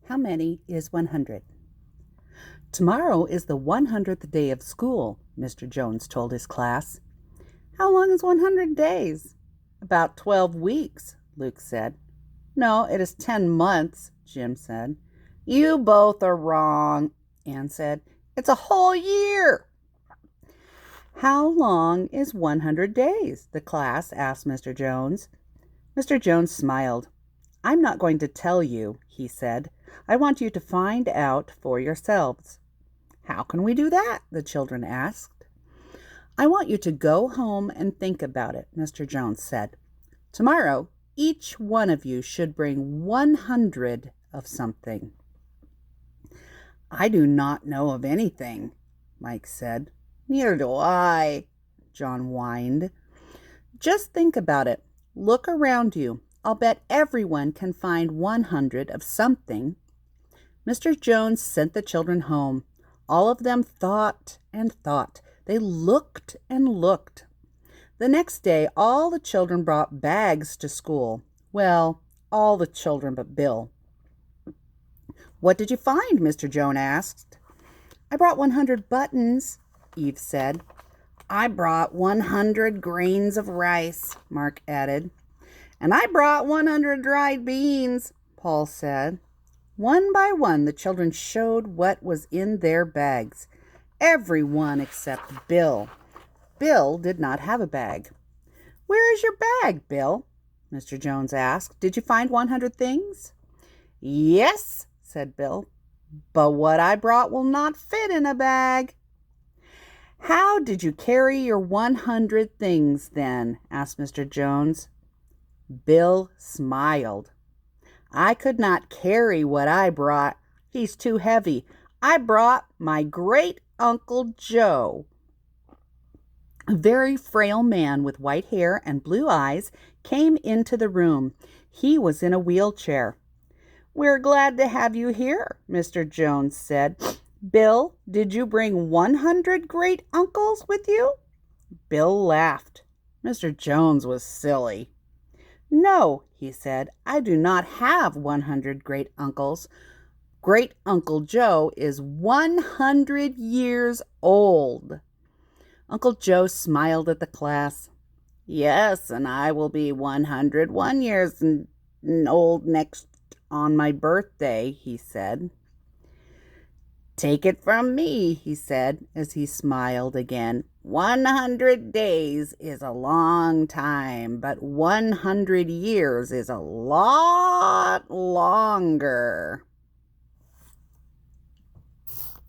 How many is 100? Tomorrow is the 100th day of school, Mr. Jones told his class. How long is 100 days? About 12 weeks, Luke said. No, it is 10 months, Jim said. You both are wrong, Anne said. It's a whole year. How long is 100 days? The class asked Mr. Jones. Mr. Jones smiled. I'm not going to tell you, he said. I want you to find out for yourselves. How can we do that? The children asked. I want you to go home and think about it, Mr. Jones said. Tomorrow, each one of you should bring 100 of something. I do not know of anything, Mike said. Neither do I, John whined. Just think about it. Look around you. I'll bet everyone can find 100 of something. Mr. Jones sent the children home. All of them thought and thought. They looked and looked. The next day, all the children brought bags to school. Well, all the children but Bill. What did you find? Mr. Jones asked. I brought 100 buttons, Eve said. I brought 100 grains of rice, Mark added. And I brought 100 dried beans, Paul said. One by one, the children showed what was in their bags. Every one except Bill. Bill did not have a bag. Where is your bag, Bill? Mr. Jones asked. Did you find 100 things? Yes, said Bill, but what I brought will not fit in a bag. How did you carry your 100 things then? Asked Mr. Jones. Bill smiled. I could not carry what I brought. He's too heavy. I brought my great Uncle Joe. A very frail man with white hair and blue eyes came into the room. He was in a wheelchair. We're glad to have you here, Mr. Jones said. Bill, did you bring 100 great uncles with you? Bill laughed. Mr. Jones was silly. No, he said, I do not have 100 great uncles. Great Uncle Joe is 100 years old. Uncle Joe smiled at the class. Yes, and I will be 101 years old next on my birthday, he said. Take it from me, he said, as he smiled again. 100 days is a long time, but 100 years is a lot longer.